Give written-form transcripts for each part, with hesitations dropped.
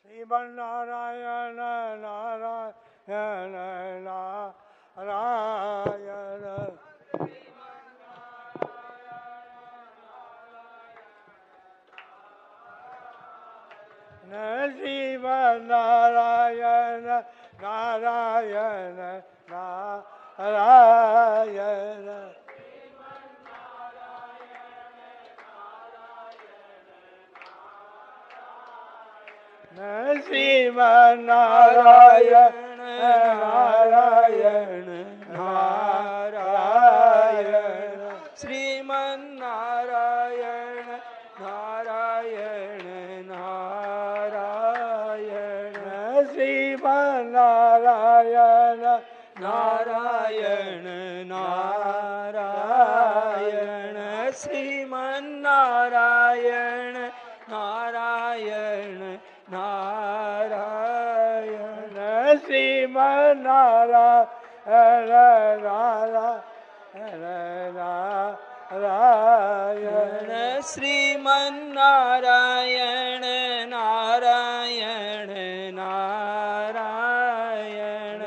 श्रीमन्नारायण नारायण नारायण श्रीमन्नारायण नारायण नारायण श्रीमन्नारायण नारायण नारायण श्रीमन्नारायण नारायण नारायण श्रीमन्नारायण नारायण नारायण श्रीमन्नारायण नारायण नारायण श्रीमन्नारायण नारायण श्रीमन्नारायण नारायण नारायण श्रीमन्नारायण नारायण नारायण श्रीमन्नारायण नारायण नारायण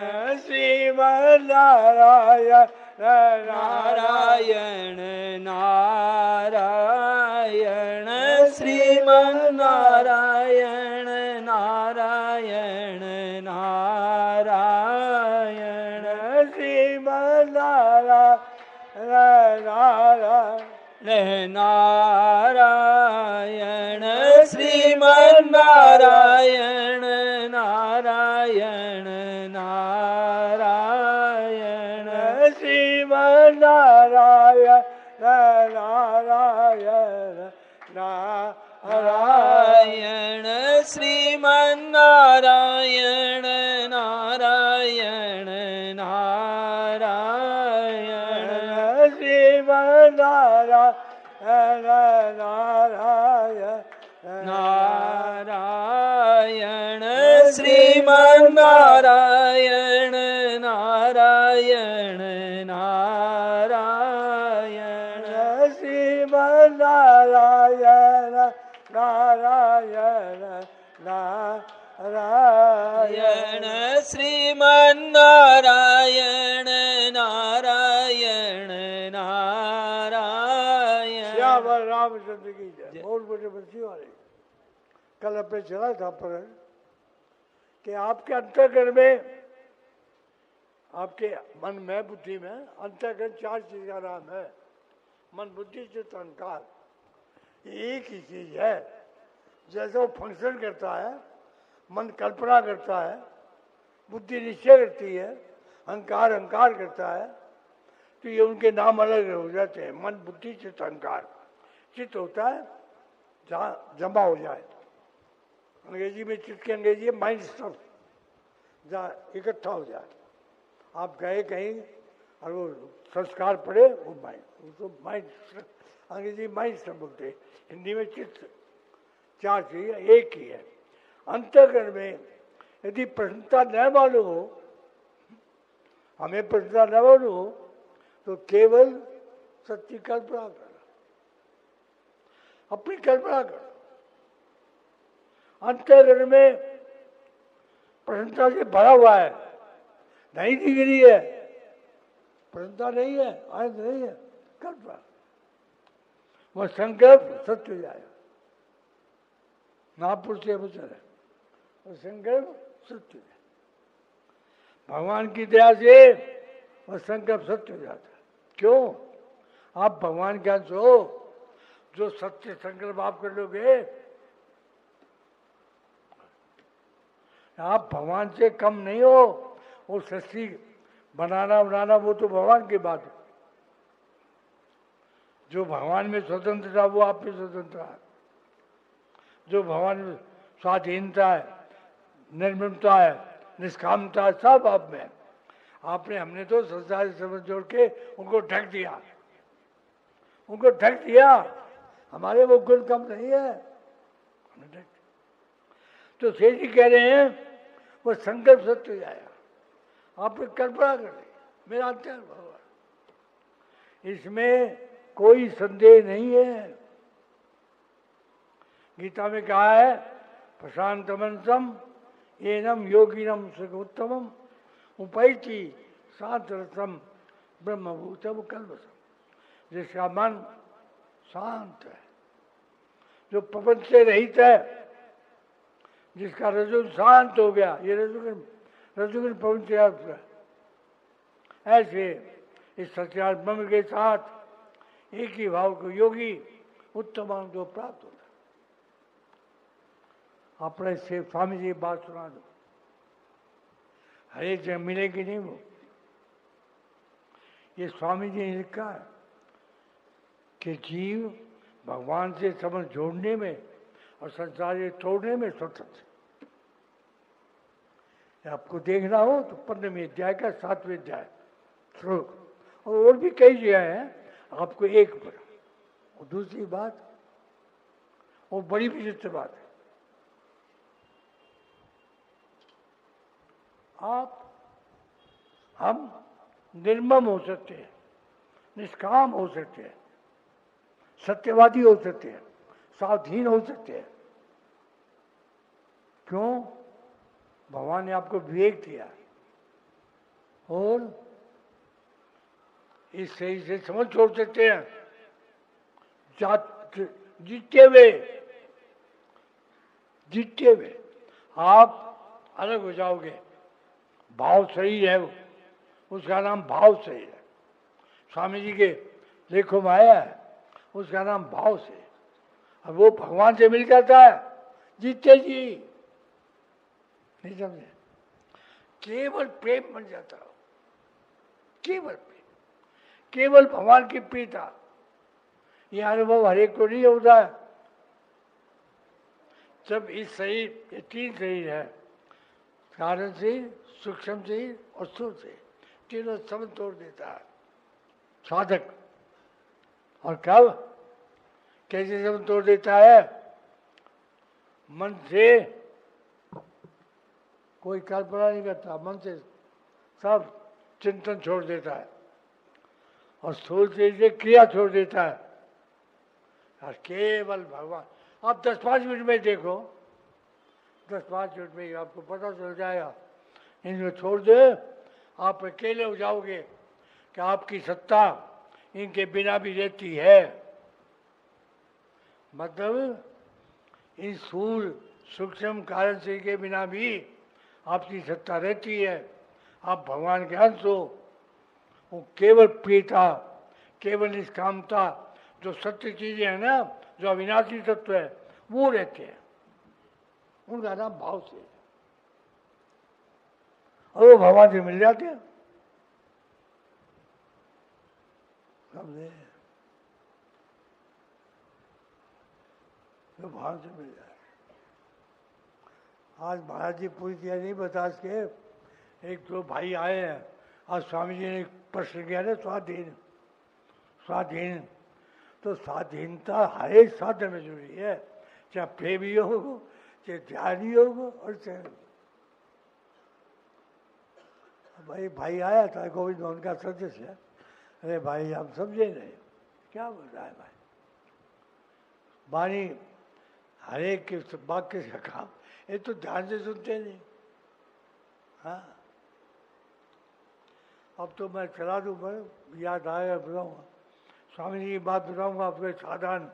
श्रीमन्नारायण श्रीमन्नारायण नारायण नारायण श्रीमन्नारायण नारायण नारायण श्रीमन्नारायण नारायण नारायण श्रीमन्नारायण नारायण नारायण श्रीमन्नारायण नारायण नारायण श्रीमन्नारायण नारायण नारायण श्रीमन्नारायण नारायण नारायण श्याम रामचंद्र की जय। बहुत बड़े बंसी वाले कल अपने चला था पर कि आपके अंतःकरण में, आपके मन में, बुद्धि में अंतःकरण 4 चीज का नाम है। मन, बुद्धि, चित्त, अहंकार। एक ही चीज है। जैसे वो फंक्शन करता है, मन कल्पना करता है, बुद्धि निश्चय करती है, अहंकार अहंकार करता है, तो ये उनके नाम अलग हो जाते हैं। मन, बुद्धि, चित्त, अहंकार। चित्त होता है जहाँ जमा हो जाए, अंग्रेजी में चित्त की अंग्रेजी है माइंड स्टफ, जहाँ इकट्ठा हो जाए। आप गए कहीं और वो संस्कार पड़े, वो माइंड, उसको माइंड, अंग्रेजी माइंड स्टफ बोलते हैं, हिंदी में चित्त। 4 चीज एक ही है। अंतःकरण में यदि प्रसन्नता न मालूम हो, हमें प्रसन्नता न मालूम हो, तो केवल सत्य कल्पना करना, अपनी कल्पना करना। अंतःकरण में प्रसन्नता से भरा हुआ है, नहीं दिख रही है, प्रसन्नता नहीं है, आनंद नहीं है, कल्पना। वह संकल्प सत्य हो जाएगा। महापुरुष से वचन है, वह संकल्प सत्य हो जाए। भगवान की दया से वह संकल्प सत्य हो जाता है। क्यों? आप भगवान के अंश हो। जो सत्य संकल्प आप कर लोगे, आप भगवान से कम नहीं हो। वो सृष्टि बनाना वो तो भगवान की बात है। जो भगवान में स्वतंत्रता, वो आप में स्वतंत्रता है। जो भगवान में स्वाधीनता है, निर्ममता है, निष्कामता है, सब आप में है। आपने, हमने तो संसार से समझ जोड़ के उनको ढक दिया, उनको ढक दिया। हमारे वो गुण कम नहीं है, हमने ढक दिया। तो शेष जी कह रहे हैं वो संकल्प सत्य हो जाएगा। आपने कल्पना कर ली, मेरा अंतर भगवान, इसमें कोई संदेह नहीं है। गीता में कहा है प्रशांत मनसम एनम योगिनम सुखोत्तमम उपैति शांत रसम ब्रह्मभूतम कल्पसम। जिसका मन शांत है, जो प्रपंच से रहित है, जिसका रजुन शांत हो गया, ये रजुगुण प्रपंच है, ऐसे इस सत्यार्थ ब्रह्म के साथ एक ही भाव को योगी उत्तम आनंद को प्राप्त होता है। अपने से स्वामी जी बात सुना दो, हर एक जगह मिलेगी नहीं वो। ये स्वामी जी ने लिखा है कि जीव भगवान से संबंध जोड़ने में और संसार से तोड़ने में स्वतंत्र। आपको देखना हो तो 15वें अध्याय का 7वें अध्याय श्लोक, और भी कई जगह हैं, आपको एक पर। और दूसरी बात, और बड़ी विचित्र बात है, हम निर्मम हो सकते हैं, निष्काम हो सकते हैं, सत्यवादी हो सकते हैं, सावधान हो सकते हैं। क्यों? भगवान ने आपको विवेक दिया और इस सही से समझ छोड़ सकते हैं। जीतते हुए आप अलग हो जाओगे। भाव शरीर है वो, उसका नाम भाव शरीर है। स्वामी जी के लेखों में आया है, उसका नाम भाव से। अब वो भगवान से मिल जाता है, जीते जी नहीं समझे, केवल प्रेम बन जाता हो, केवल प्रेम, केवल भगवान की प्रीता। यह अनुभव हरेक को नहीं होता है। जब इस शरीर, ये 3 शरीर है, कारण शरीर, सूक्ष्म शरीर और स्थूल शरीर, तीनों संबंध तोड़ देता है साधक। और कब, कैसे संबंध तोड़ देता है? मन से कोई कल्पना नहीं करता, मन से सब चिंतन छोड़ देता है, और स्थूल शरीर से क्रिया छोड़ देता है, और केवल भगवान। आप 10-5 मिनट में देखो, 10-5 मिनट में आपको पता चल जाएगा। इनको छोड़ दे, आप अकेले हो जाओगे कि आपकी सत्ता इनके बिना भी रहती है। मतलब इन स्थूल सूक्ष्म कारण से के बिना भी आपकी सत्ता रहती है। आप भगवान के अंश हो। वो केवल प्रियता, केवल निष्कामता, जो सत्य चीजें हैं ना, जो अविनाशी तत्व है, वो रहते हैं। उनका नाम भाव से, और वो भगवान से मिल जाते हैं। समझे? तो भगवान से मिल जाए। आज महाराज जी पूरी तरह नहीं बता सके। एक 2 भाई आए हैं, आज स्वामी जी ने एक प्रश्न किया ना, स्वाधीन स्वाधीन। तो स्वाधीनता हर एक साधन में जरूरी है, चाहे प्रेमी योग हो, चाहे ध्यान योग हो, और चाहे भाई आया था, गोविंद भवन का सदस्य है। अरे भाई हम समझे नहीं, क्या बोल रहा है भाई? वाणी हर एक के वाक्य का काम, ये तो ध्यान से सुनते नहीं। हाँ, अब तो मैं चला दूँ, मैं याद आएगा बताऊँगा। स्वामी जी की बात बताऊँगा आपको। साधन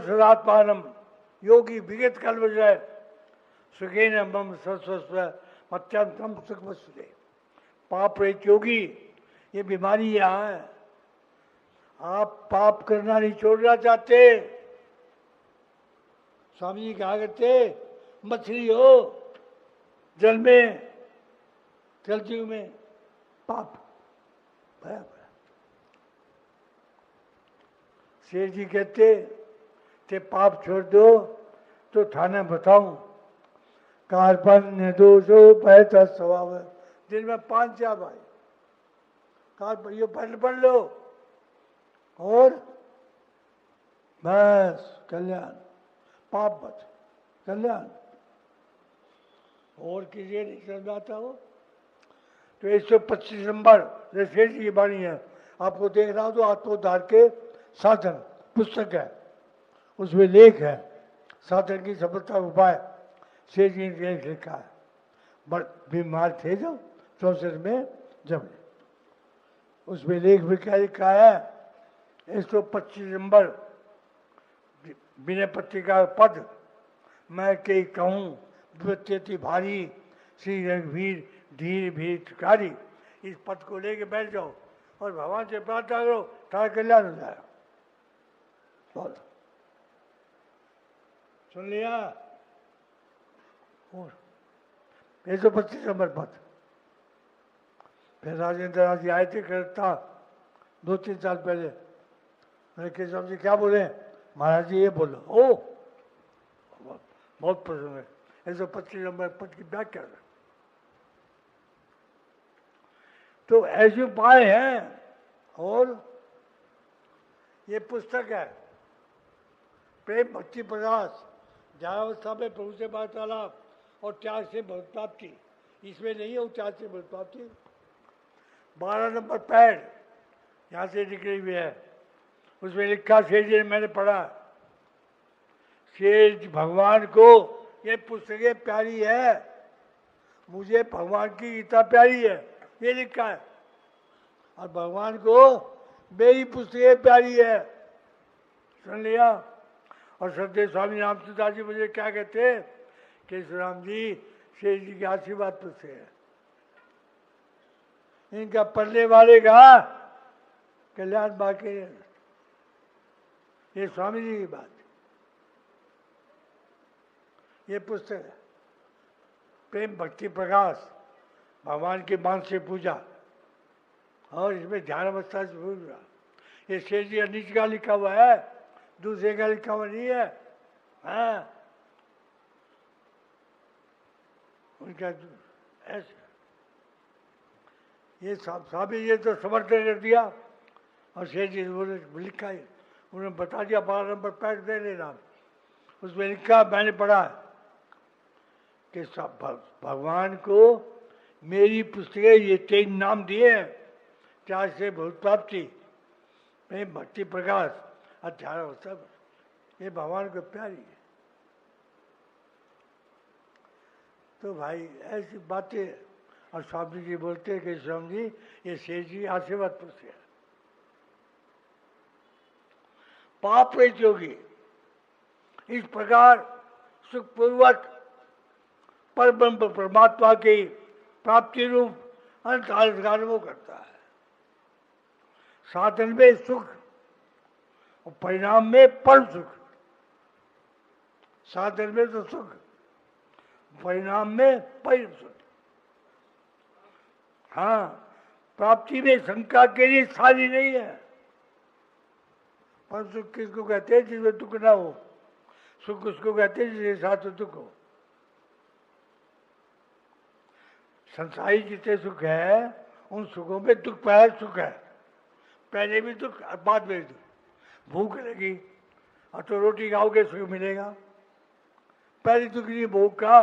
सदात्मानम योगी विगत कल्प जाए सुखे न मम सस्व अत्यंतम सुख वसुदे। पाप रहित योगी, ये बीमारी यहाँ है। आप पाप करना नहीं छोड़ना चाहते। स्वामी जी कहा करते, मछली हो जल में, चलती में पाप भरा भरा। शेर जी कहते थे, पाप छोड़ दो तो थाने बताऊं, कार्पण्य दोषो बहता स्वभाव। दिन में 5 जा भाई, कार्पण्य पढ़ लो और बस कल्याण, पाप बच कल्याण। और किसी नहीं समझ आता हो तो 125 नंबर शेर जी की वाणी है, आपको देखना हो तो आत्मोद्धार के साधन पुस्तक है, उसमें लेख है साधन की सफलता उपाय शेष जी ने लेख लिखा है। बड़ बीमार थे जो 64 में जब उसमें लेख में क्या लिखा है 125 नंबर विनय पत्रिका पद मैं के कहूँ विपत्ति भारी श्री रघुवीर धीर भीर ठिकारी। इस पद को लेके बैठ जाओ और भगवान से प्रार्थना करो तारा कल्याण हो जाएगा। बोलो सुन लिया। और 125 नंबर पद। फिर राजेंद्र नाथ जी आए थे करता 2-3 साल पहले। मैंने केशव जी क्या बोले महाराज जी ये बोलो। ओ बहुत प्रसन्न है। 125 नंबर पद की व्याख्या कर। तो ऐसे उपाय हैं। और ये पुस्तक है प्रेम भक्ति प्रकाश ज्ञानावस्था में प्रभु से वार्तालाप और त्याग से भक्त प्राप्ति। इसमें नहीं है त्याग से भक्त प्राप्ति। 12 नंबर पैड यहाँ से निकली हुई है। उसमें लिखा शेर जी ने मैंने पढ़ा शेर भगवान को ये पुस्तकें प्यारी है मुझे भगवान की गीता प्यारी है ये लिखा है और भगवान को मेरी पुस्तकें प्यारी है। सुन लिया। और श्रद्धेय स्वामी रामचंद्र जी मुझे क्या कहते हैं कि राम जी शेर जी की आशीर्वाद पुस्तक है। इनका पढ़ने वाले का कल्याण बाकी है। ये स्वामी जी की बात। ये पुस्तक है प्रेम भक्ति प्रकाश भगवान के मान से पूजा और इसमें ध्यान अवस्था से पूजा। ये शेष जी नीच का लिखा हुआ है दूसरे का लिखा हुआ नहीं है। हाँ उनका ऐसे ये साहब ये तो समर्थन कर दिया और शेष जी ने लिखा है उन्होंने बता दिया 12 नंबर पैड दे लेना। उसमें लिखा मैंने पढ़ा कि भगवान को मेरी पुस्तकें ये 3 नाम दिए हैं त्याग से भूत प्राप्ति प्रेम भक्ति प्रकाश अध्याय अवस्था। ये भगवान को प्यारी है। तो भाई ऐसी बातें। और स्वामी जी बोलते हैं कि स्वामी जी ये शेष जी आशीर्वाद पुस्तक है। पाप रहित योगी इस प्रकार सुखपूर्वक पर ब्रह्म परमात्मा की प्राप्ति रूप अनंत आविष्कार करता है। साधन में सुख और परिणाम में परम सुख। साधन में तो सुख परिणाम में परम सुख। हाँ प्राप्ति में शंका के लिए सारी नहीं है। परम सुख किसको कहते हैं जिसमें दुख ना हो। सुख उसको कहते हैं जिसके साथ दुख हो। संसारी जितने सुख है उन सुखों में दुख पहले सुख है। पहले भी दुख बाद में दुख। भूख लगी और तो रोटी खाओगे सुख मिलेगा। पहले दुख नहीं भूख का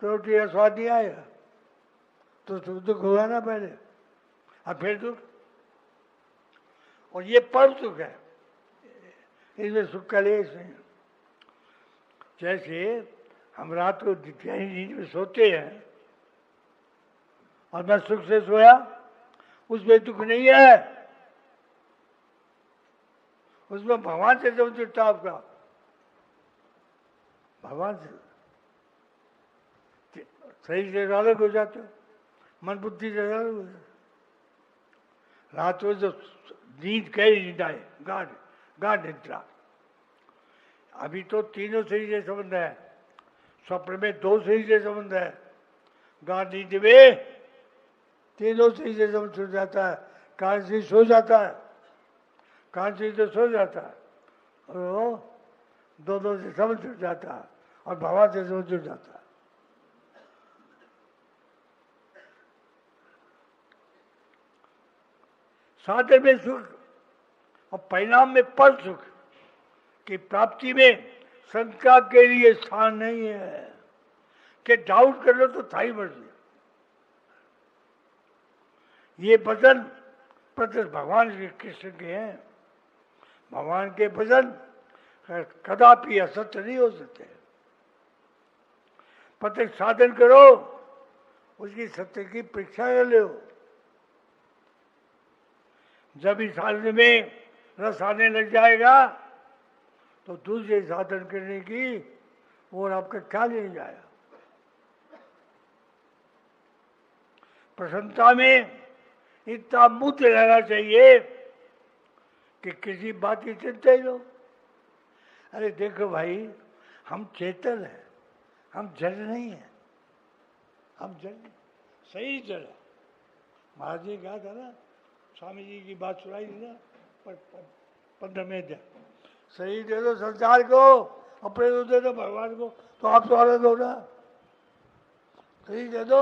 तो रोटी का स्वाद नहीं आएगा तो दुख होगा ना पहले और फिर दुख। और ये परम सुख है इसमें सुख का लेस नहीं। जैसे हम रात को गहरी नींद में सोते हैं और मैं सुख से सोया उसमें दुख नहीं है। उसमें भगवान से जब जुड़ता आपका भगवान से सही से अलग हो जाते हो मन बुद्धि से अलग हो जाते। रात को जो नींद गहरी नींद आए गाढ़ निद्रा। अभी तो तीनों शरीर से संबंध है। स्वप्न में 2 शरीर से संबंध है। गाढ़ नींद में तीनों शरीर से संबंध छूट जाता है। कारण शरीर सो जाता है। कारण शरीर तो सो जाता है और वो दोनों से संबंध छूट जाता है और भगवान से संबंध जुड़ जाता है। साधन में सुख और परिणाम में पर सुख की प्राप्ति में शंका के लिए स्थान नहीं है कि डाउट कर लो तो थाई मर्जी। ये भजन प्रत्यक्ष भगवान श्री कृष्ण के हैं। भगवान के भजन कदापि असत्य नहीं हो सकते। प्रत्येक साधन करो, उसकी सत्य की परीक्षा कर लो। जब इस साधन में रस आने लग जाएगा तो दूसरे साधन करने की और आपका ख्याल ही नहीं जाएगा। प्रसन्नता में इतना मुक्त रहना चाहिए कि किसी बात की चिंता ही लो। अरे देखो भाई, हम चेतन हैं, हम जड़ नहीं है, हम जड़ सही जड़ है। महाराज जी कहा था ना, स्वामी जी की बात सुनाई थी ना 15 में दिया, सही दे दो संसार को, अपने को दे दो भगवान को, तो आप तो अलग हो ना। सही दे दो,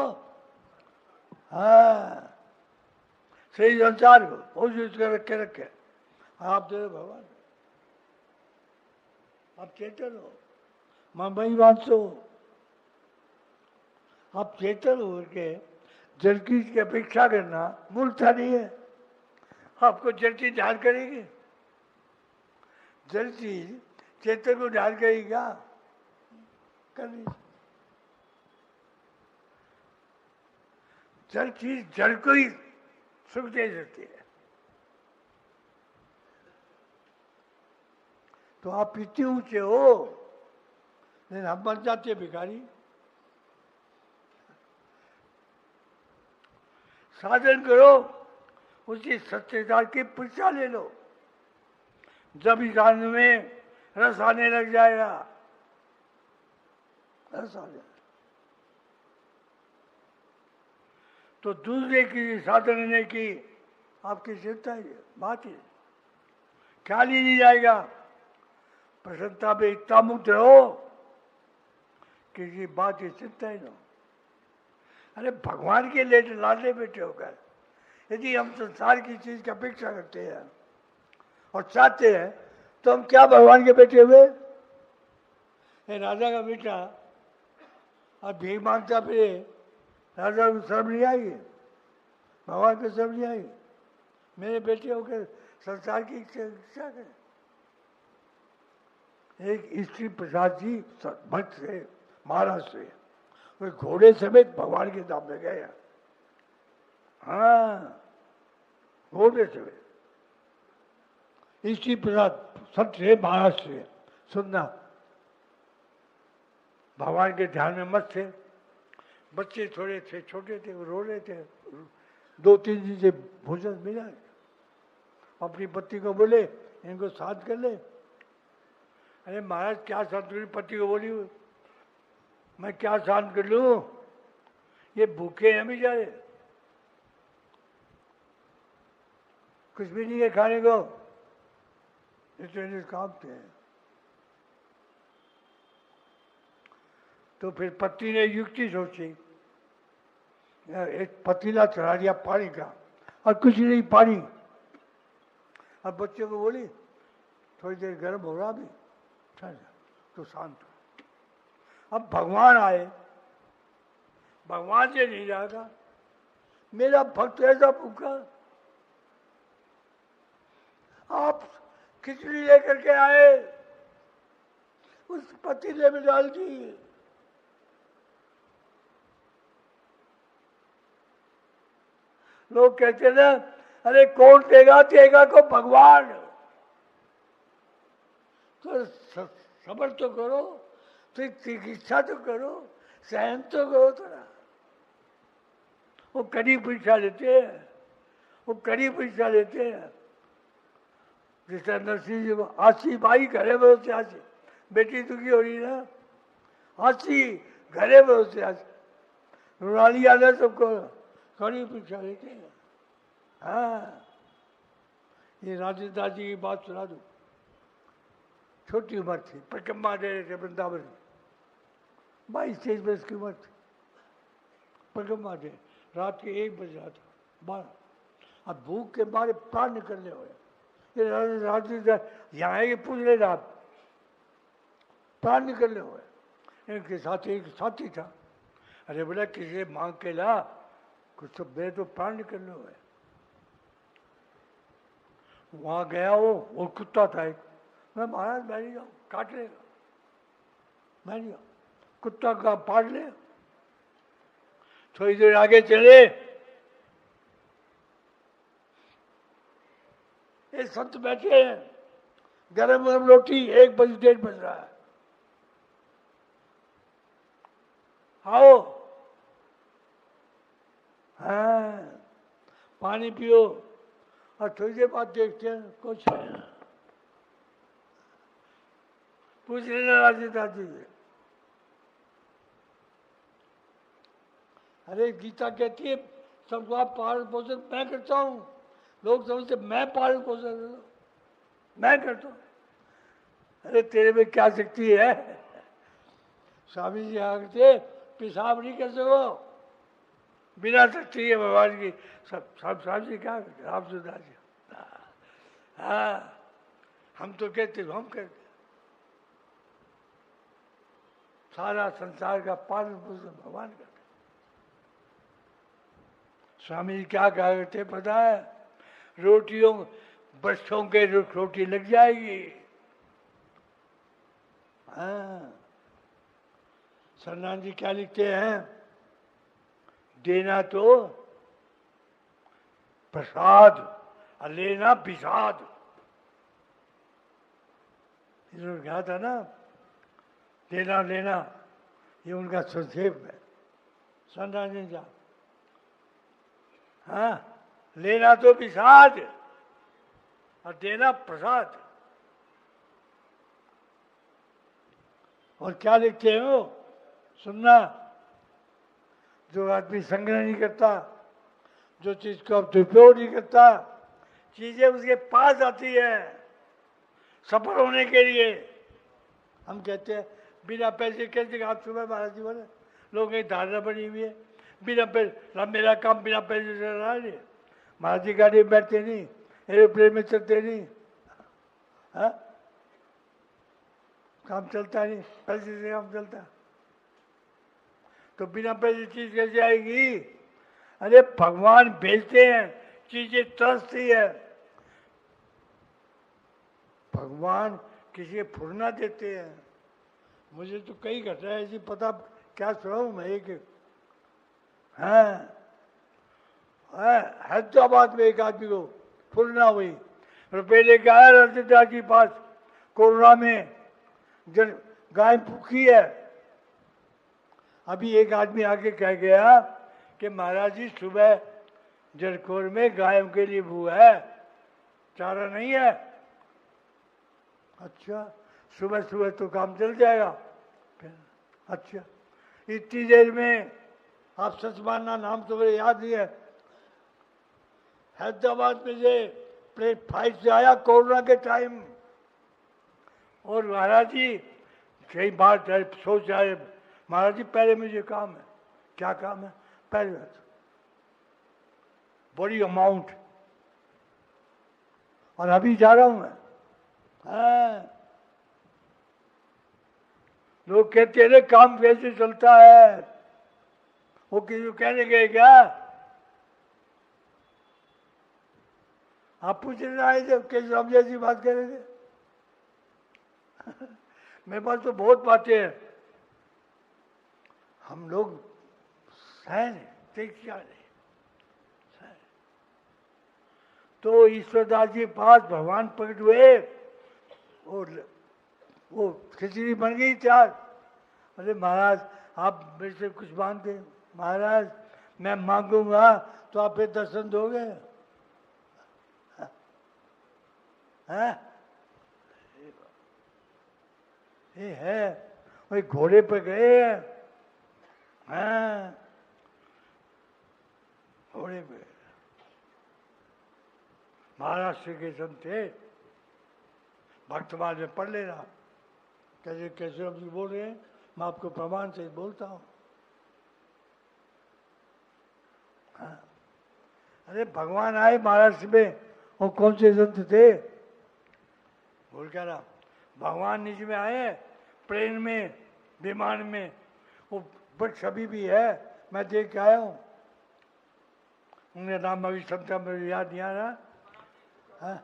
हाँ, सही संसार को बहुत यूज कर रखे आप दे दो भगवान। आप चेतन हो, मैं वही बात हो। आप चेतन हो के जल चीज की अपेक्षा करना मूर्खता नहीं है। आपको जल चीज ध्यान करेगी, जल चीज चेतन को ध्यान करेगी क्या? करनी। जल चीज जल को ही सुख दे सकती है। तो आप इतने ऊंचे हो, लेकिन हम बन जाते भिखारी। साधन करो, उसी सत्यता की परीक्षा ले लो। जब इस साधन में रस आने लग जाएगा, रस आ जाएगा, तो दूसरे की साधन करने की आपकी चिंता ही बात ही ख्याल ही नहीं जाएगा। प्रसन्नता में इतना मुक्त रहो, किसी बात की चिंता ही ना। अरे भगवान के लिए लाडले बेटे होकर यदि हम संसार की चीज की अपेक्षा करते हैं और चाहते हैं, तो हम क्या भगवान के बेटे हुए? राजा का बेटा अब भीख मांगता फिरे, राजा को शर्म नहीं आई, भगवान को शर्म नहीं आई, मेरे बेटे होकर संसार की इच्छा करें। एक स्त्री प्रसाद जी भक्त से महाराष्ट्र से, वे घोड़े समेत भगवान के धाम में गए। हाँ, घोड़े समेत। स्त्री प्रसाद संत से महाराष्ट्र से, सुनना, भगवान के ध्यान में मस्त थे। बच्चे थोड़े थे, छोटे थे, वो रो रहे थे। 2-3 दिन से भोजन मिला। अपनी पत्नी को बोले इनको शांत कर ले। अरे महाराज क्या शांत करूं? पति को बोली मैं क्या शांत कर लूं, ये भूखे हैं बेचारे, कुछ भी नहीं है खाने को, इतने काम थे। तो फिर पत्नी ने युक्ति सोची, एक पतीला चढ़ा दिया पानी का और कुछ नहीं पानी। अब बच्चे को बोली थोड़ी देर गर्म हो रहा भी, तो शांत हो। अब भगवान आए, भगवान से नहीं जाएगा, मेरा भक्त ऐसा भूखा। आप खिचड़ी लेकर के आए, उस पतीले में डाल दी। लोग कहते ना, अरे कौन देगा? देगा को भगवान। तो सबर तो करो, तो चिकित्सा तो करो, सहन तो करो थोड़ा। वो कड़ी परीक्षा लेते हैं, वो कड़ी परीक्षा लेते हैं। जैसे नरसिंह जी को आशी भाई घरे बहुत से आशी, बेटी दुखी हो रही ना, आशी घरे बहुत से आशी, रुणाली आना सबको कड़ी परीक्षा लेते हैं। हाँ, ये राजेंद्र दास जी की बात सुना दो। छोटी उम्र थी, परिक्रमा दे रहे थे वृंदावन, 22-23 वर्ष की उम्र थी। परिक्रमा दे, रात के 1 बज रहा था, 12। अब भूख के मारे प्राण निकलने हुए। ये राजेंद्र यहाँ आएंगे पूछ लेना आप, प्राण निकलने हुए। इनके साथ एक साथी था, अरे बोला किसी मांग के ला कुछ, तो मेरे तो प्राण निकलने हुए। वहां गया वो कुत्ता था एक, मैं महाराज मैं नहीं जाऊँ, काट लेगा, मैं नहीं जाऊँ, कुत्ता का पाड़ ले। थोड़ी देर आगे चले, ये संत बैठे हैं, गरम गरम रोटी, 1 बज 1:30 बज रहा है, आओ, हाँ पानी पियो। और थोड़ी देर बाद देखते हैं कुछ पूछ लेना राजी दादी से, अरे गीता कहती है सबको आप पालन पोषण मैं करता हूँ, लोग समझते मैं पालन पोषण करता हूँ, मैं करता हूँ। अरे तेरे में क्या शक्ति है? स्वामी जी आते पेशाब नहीं कर सको, बिना शक्ति है भगवान की। सब स्वामी जी क्या करते, आप सुधा जी, हाँ हम तो कहते हम करते, सारा संसार का पालन पोषण भगवान करते। स्वामी जी क्या कहा करते पता है? रोटियों बरसों के रोटी लग जाएगी। हाँ सन्नान जी क्या लिखते हैं? देना तो प्रसाद और लेना विषाद। इन्होंने कहा था ना, देना लेना, ये उनका संक्षेप है सन्नान जी का। हाँ लेना तो विषाद और देना प्रसाद। और क्या लिखते हो सुनना, जो आदमी संग्रह नहीं करता, जो चीज को दुरुपयोग नहीं करता, चीजें उसके पास आती है सफल होने के लिए। हम कहते हैं बिना पैसे कैसे, आप सुबह महाराज जी बोले लोगों की धारणा बनी हुई है बिना पैसे, मेरा काम बिना पैसे चल रहा है। महाराज जी गाड़ी में बैठते नहीं, एरोप्लेन में चलते नहीं, हाँ काम चलता नहीं, पैसे से काम चलता, तो बिना पैसे चीज कैसे आएगी? अरे भगवान भेजते हैं, चीजें तरसती है, भगवान किसी फुरना देते हैं। मुझे तो कई घटना ऐसी पता क्या सुनाऊं मैं एक। हाँ हैदराबाद में एक आदमी को फुरना हुई, रुपये लेके आया रजदा के पास, कोरोना में जब गाय भूखी है। अभी एक आदमी आके कह गया कि महाराज जी सुबह जरकोर में गायों के लिए भू है, चारा नहीं है। अच्छा सुबह सुबह तो काम चल जाएगा। अच्छा इतनी देर में आप सच मानना, नाम तो मेरे याद नहीं है, हैदराबाद में से प्लेन फ्लाइट से आया कोरोना के टाइम, और महाराज जी कई बार सोच रहे महाराज जी पहले मुझे काम है। क्या काम है? पहले बड़ी अमाउंट, और अभी जा रहा हूं मैं। हाँ लोग कहते हैं काम कैसे चलता है, वो किसी को कहने गए क्या? आप पूछ रहे आए थे कैसे हम जैसी बात कर रहे थे? मेरे पास तो बहुत बातें हैं, हम लोग सहन नहीं। तो ईश्वरदास जी पास भगवान प्रकट हुए, और वो खिचड़ी बन गई तैयार। अरे महाराज आप मेरे से कुछ मांगते? महाराज मैं मांगूंगा तो आप फिर दर्शन दोगे? हैं? ये है वही घोड़े पे गए हैं, हाँ घोड़े पे। महाराष्ट्र के संत थे, भक्तवाद में पढ़ लेना। कैसे कैसे हम बोल रहे हैं, मैं आपको प्रमाण से बोलता हूँ। हाँ। अरे भगवान आए महाराष्ट्र में, वो कौन से संत थे? बोल क्या रहा, भगवान नीचे में आए प्लेन में, विमान में, वो बट छवि भी है, मैं देख के आया हूँ। उनका नाम अभी संत मेरे याद नहीं आ रहा। हाँ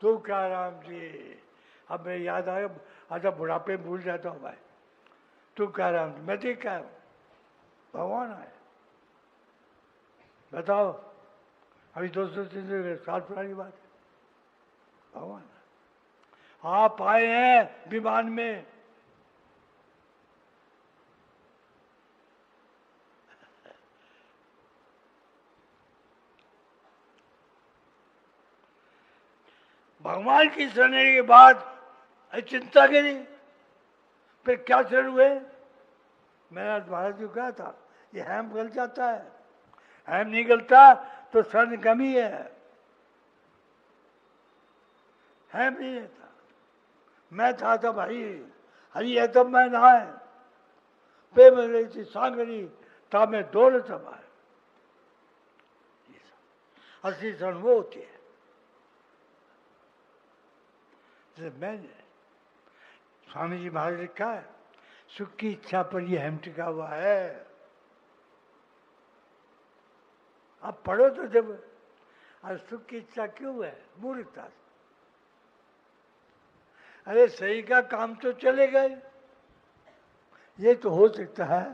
तुकाराम जी, अब मैं याद आया, अच्छा बुढ़ापे में भूल जाता हूँ भाई, तू कह रहा हूँ, मैं देख कह रहा हूँ, भगवान आए। बताओ, अभी 200-300 साल पुरानी बात है, भगवान आप आए हैं विमान में। भगवान की शरण के बाद चिंता करी, फिर क्या शरण हुए? मैंने महाराज को कहा था, ये हैम गल जाता है, हैम नहीं गलता तो शरण कमी है, हैम नहीं रहता। मैं था भाई, हरी है तब मैं नहाए, पे मिल थी सांगरी तब मैं दौड़ तब आए। असली शरण वो होती है। मैंने स्वामी जी महाराज ने लिखा है, सुख की इच्छा पर ये हम टिका हुआ है। आप पढ़ो तो जब, आज सुख की इच्छा क्यों है? मूर्खता से। अरे सही का काम तो चले गए, ये तो हो सकता है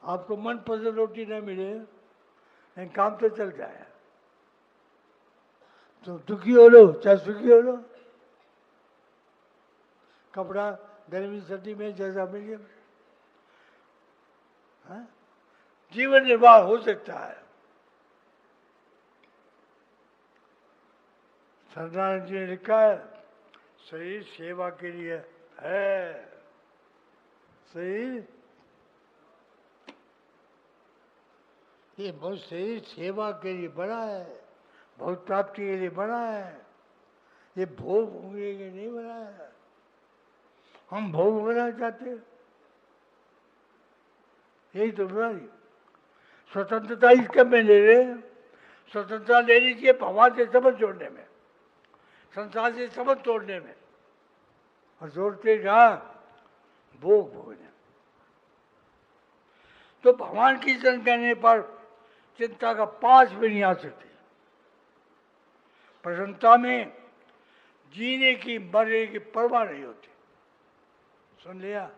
आपको मनपसंद रोटी न मिले, लेकिन काम तो चल जाए, तो दुखी हो लो चाहे सुखी हो लो, कपड़ा गर्मी सर्दी में जैसा मिले, जीवन निर्वाह हो सकता है। सत्यनारायण जी ने लिखा है, शरीर सेवा के लिए है, शरीर ये बहुत शरीर सेवा के लिए बना है, बहुत प्राप्ति के लिए बना है, ये भोग भोगने के नहीं बना है। हम भोग भोगना चाहते, यही तो बीमारी। स्वतंत्रता इसके में ले रहे, स्वतंत्रता लेनी चाहिए भगवान से संबंध जोड़ने में, संसार से संबंध तोड़ने में, और जोड़ते कहाँ? भोग भोगने। तो भगवान की शरण कहने पर चिंता का पास भी नहीं आ सकती। प्रसन्नता में जीने की मरने की परवाह नहीं होती। सुन लिया?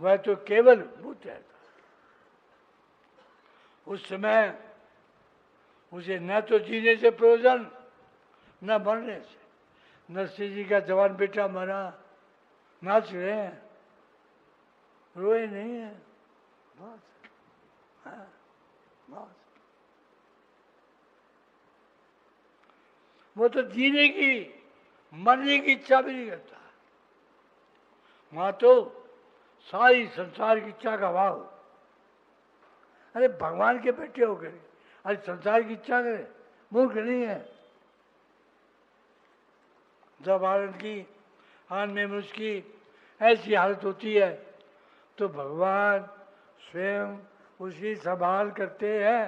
वह तो केवल भूत रहता, उस समय उसे न तो जीने से प्रयोजन न मरने से। नरसिंह जी का जवान बेटा मरा, नाच रहे हैं, रोए नहीं है, बस बस। वो तो जीने की मरने की इच्छा भी नहीं करता, वहां तो सारी संसार की इच्छा का भाव। अरे भगवान के बेटे हो गए, अरे संसार की इच्छा करे, मूर्ख नहीं है। जब आनंद में मनुष्य की ऐसी हालत होती है तो भगवान स्वयं उसकी संभाल करते हैं।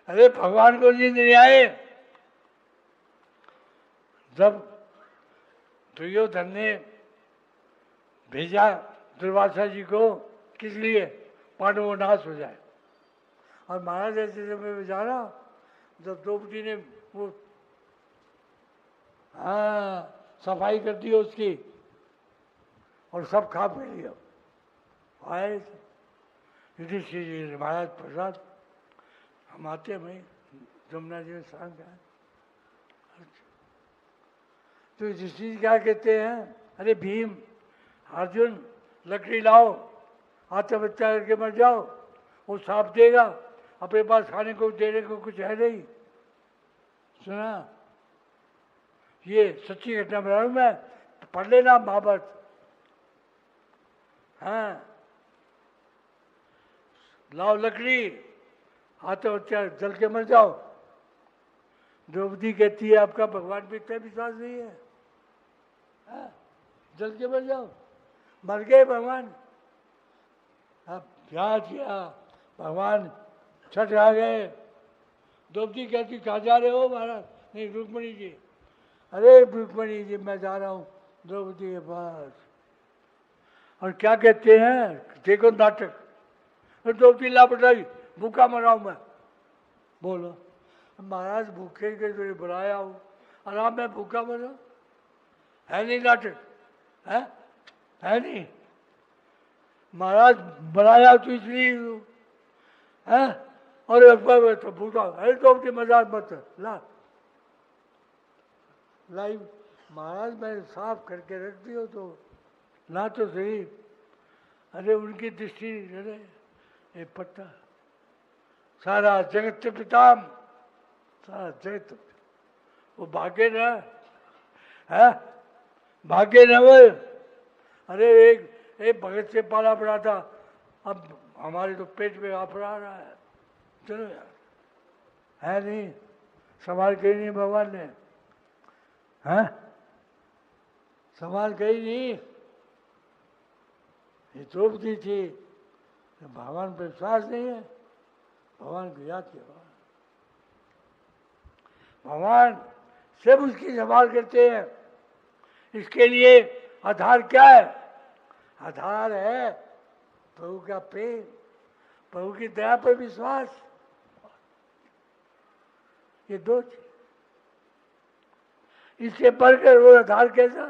अरे भगवान को नींद नहीं आए, जब दुर्योधन ने भेजा दुर्वासा जी को, किस लिए? पांडवों नाश हो जाए। और महाराज ऐसे समय में जाना, जब द्रौपदी ने वो सफाई कर दी उसकी और सब खा पी लिया, आए युधिष्ठिर जी महाराज प्रसाद, हम आते भाई जमुना जी में स्नान करें। तो युधिष्ठिर क्या कहते हैं, अरे भीम अर्जुन लकड़ी लाओ, आत्महत्या करके मर जाओ, वो सांप देगा, अपने पास खाने को देने को कुछ है नहीं। सुना? ये सच्ची घटना बता रहा हूं मैं, पढ़ लेना महाभारत। हाँ, लाओ लकड़ी, आत्महत्या जल के मर जाओ। द्रौपदी कहती है आपका भगवान पे इतना विश्वास नहीं है, जल के मर जाओ। मर गए भगवान। अब क्या किया, भगवान छठ आ गए। द्रौपदी कहती कहाँ जा रहे हो महाराज? नहीं रुक्मणी जी। अरे रुक्मणी जी मैं जा रहा हूँ द्रौपदी के पास। और क्या कहते हैं, देखो नाटक, द्रौपदी लापटाई, भूखा मरा हूं मैं। बोलो, महाराज भूखे के तुझे बुलाया हूँ, आराम में भूखा मरो, है नहीं नाटक, है नहीं। महाराज बुलाया तो इसलिए है, और तो भूखा है तो अपनी मजाक मत ला लाई। महाराज मैंने साफ करके रख दियो तो ना तो सही। अरे उनकी दृष्टि, अरे ये पट्टा सारा जगत पिताम, सारा जगत, वो भागे ना है, भागे ना वो। अरे एक भगत से पाला पड़ा था, अब हमारे तो पेट में आ पड़ा रहा है। चलो यार, है नहीं, सवाल कहीं नहीं भगवान ने, हैं सवाल कहीं नहीं। ये द्रौपदी थी, भगवान पर विश्वास नहीं है, भगवान को याद किया, भगवान सब उसकी सवाल करते हैं। इसके लिए आधार क्या है? आधार है प्रभु का प्रेम, प्रभु की दया पर विश्वास। ये दो चीज, इससे बढ़कर वो आधार कैसा?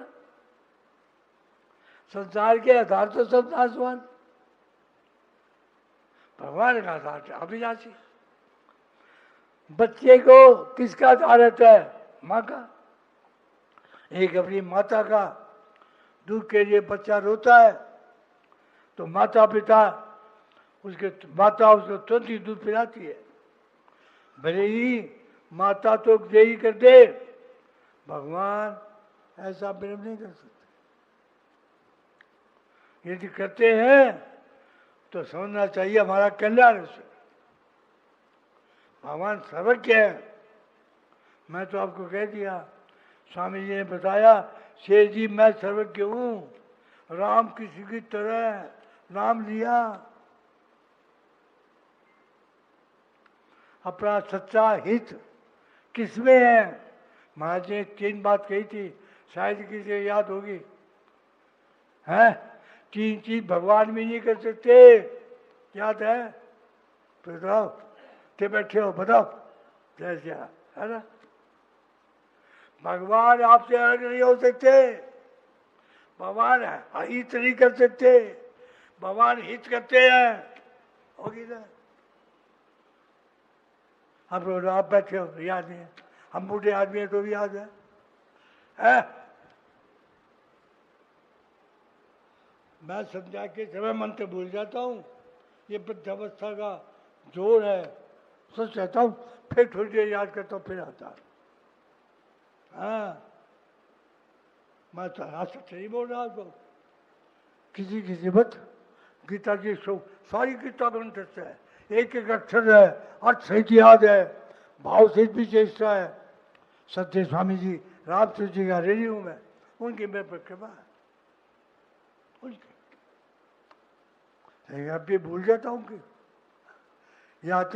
संसार के आधार तो सब नाशवान, भगवान का आधार अभिलाषी। बच्चे को किसका आधार रहता है? माँ का। एक अपनी माता का दूध के लिए बच्चा रोता है तो माता उसको तुरंत ही दूध पिलाती है। भले ही माता तो देरी कर दे, भगवान ऐसा प्रेम नहीं कर सकते। यदि करते हैं तो समझना चाहिए हमारा कल्याण है। भगवान सर्वज्ञ है। मैं तो आपको कह दिया, स्वामी जी ने बताया, शेर जी मैं सर्वज्ञ हूं, राम किसी की तरह नाम लिया। अपना सच्चा हित किसमें है? महाराज ने 3 बात कही थी, शायद किसी याद होगी, है 3 चीज भगवान भी नहीं कर सकते, याद है? बताओ, के बैठे हो बताओ, जैसे है ना। भगवान आपसे अलग नहीं हो सकते, भगवान हित नहीं कर सकते, भगवान हित करते हैं, होगी ना। हम लोग आप बैठे हो याद नहीं है, हम बूढ़े आदमी है तो भी याद है? मैं समझा के समय मंत्र भूल जाता हूँ, ये वृद्धावस्था का जोर है। सोच रहता हूँ, फिर थोड़ी देर याद करता हूँ, फिर आता है। हाँ, मैं तो आज सच नहीं बोल रहा तो किसी मत। गीता जी सारी गीता ग्रंथ है, एक एक अक्षर है, अर्थ सहित याद है, भाव सहित भी चेष्टा है। सत्य स्वामी जी रामचंद्र जी का ऋणी हूं मैं, उनकी मेरे पर कृपा है, उनकी। अब भी भूल जाता हूँ कि याद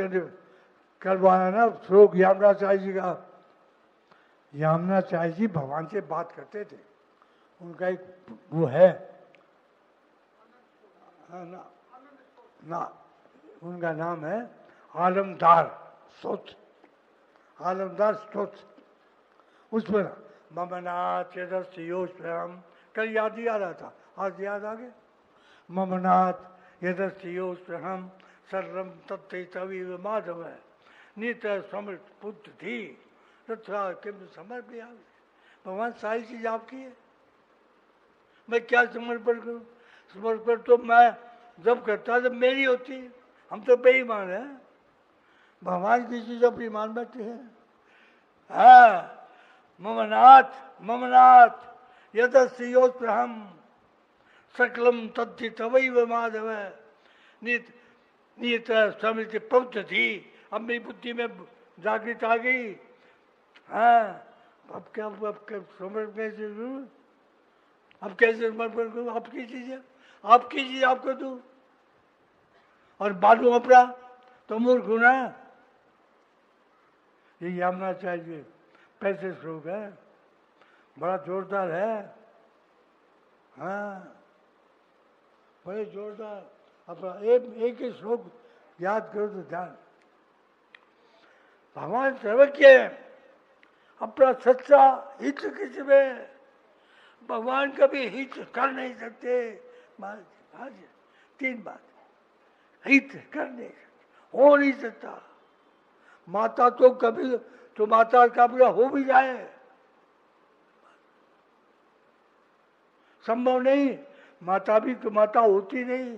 करवाना ना श्लोक यामनाचार्य जी का। यामनाचार्य जी भगवान से बात करते थे, उनका एक वो है ना, उनका नाम है आलमदार स्तोत्र, आलमदार स्तोत्र। उस पर ममनाथ यदस्योम, कल याद ही आ रहा था, आज याद आ गया। ममनाथ यदस्योम सर्वम तत्व माधव है, नित समृत पुत्र थी तथा किम समर्पया। भगवान सारी चीज आपकी है, मैं क्या समर्पण करूं? समर्पण तो मैं जब करता जब मेरी होती है। हम तो बेईमान है, भगवान की चीज अपनी मान बैठे हैं। हाँ, ममनाथ ममनाथ यदस्योत्रहम सकलम तद्धि तवैव माधव, नित नित समृति पवित्र थी। अब मेरी बुद्धि में जागृत आ गई। हाँ, अब समर्पण कैसे करूं? अब कैसे समर्पण करूं? आपकी चीज है, आपकी चीज आपको दूं और बालू अपना तो मूर्ख हूं ना। ये यामना चाहिए, पैसे श्लोक है, बड़ा जोरदार है। हाँ, बड़े जोरदार। अपना एक ही श्लोक याद करो तो ध्यान। भगवान सर्वज्ञ है, अपना सच्चा हित किसमें? भगवान कभी हित कर नहीं सकते। आज 3 बात, हित कर नहीं सकते, हो नहीं सकता। माता तो कभी, तो माता का हो भी जाए, संभव नहीं। माता भी तो माता होती नहीं,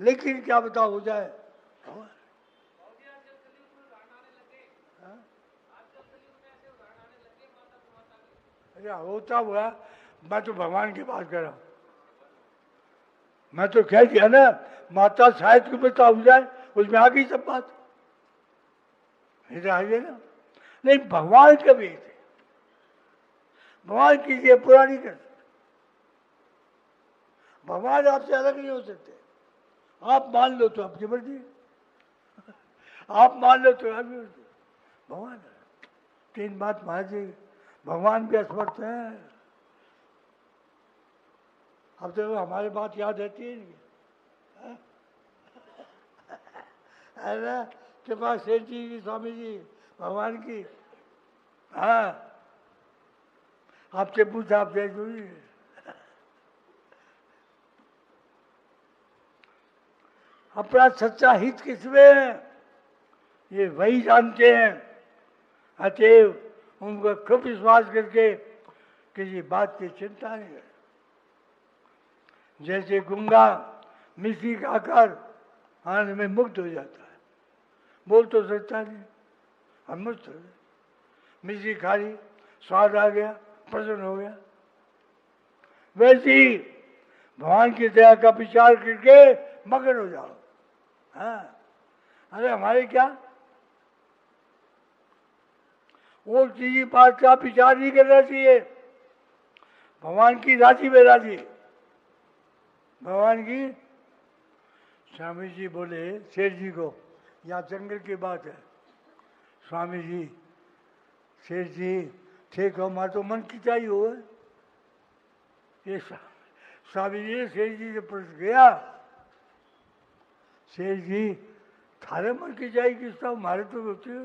लेकिन क्या बता हो जाए। अरे होता हुआ, मैं तो भगवान की बात कर रहा हूं। मैं तो कह दिया ना, माता शायद की बता हो जाए, उसमें आ गई सब बात, आ गई ना। नहीं, भगवान कभी थे, भगवान कीजिए पूरा नहीं कर सकते। भगवान आपसे अलग नहीं हो सकते। आप मान लो तो आपकी मर्जी, आप मान लो तो आपकी मर्जी। भगवान 3 बात महाराज जी, भगवान भी असमर्थ है। अब तो हमारी बात याद रहती है नहीं, अरे कृपा सेठ जी की, स्वामी जी भगवान की। हाँ, आपसे पूछा, आप जय जुड़ी। अपना सच्चा हित किसमें है, ये वही जानते हैं। अतएव उनको खूब विश्वास करके किसी बात की चिंता नहीं है। जैसे गूंगा मिश्री खाकर आनंद में मुक्त हो जाता है, बोल तो सकता नहीं, हम मुक्त हो गए। मिश्री खा ली, स्वाद आ गया, प्रसन्न हो गया। वैसे ही भगवान की दया का विचार करके मगन हो जाओ। हाँ, अरे हमारे क्या, वो चीज बात का विचार नहीं करना चाहिए। भगवान की राजी में राजी, भगवान की। स्वामी जी बोले शेर जी को, यहाँ जंगल की बात है। स्वामी जी, शेर जी ठीक हो, मां तो मन की चाहिए हो। ये स्वामी जी ने शेर जी से प्रश्न किया, शेर जी थारे मन की चाहिए किसका, हमारे तो होती हो।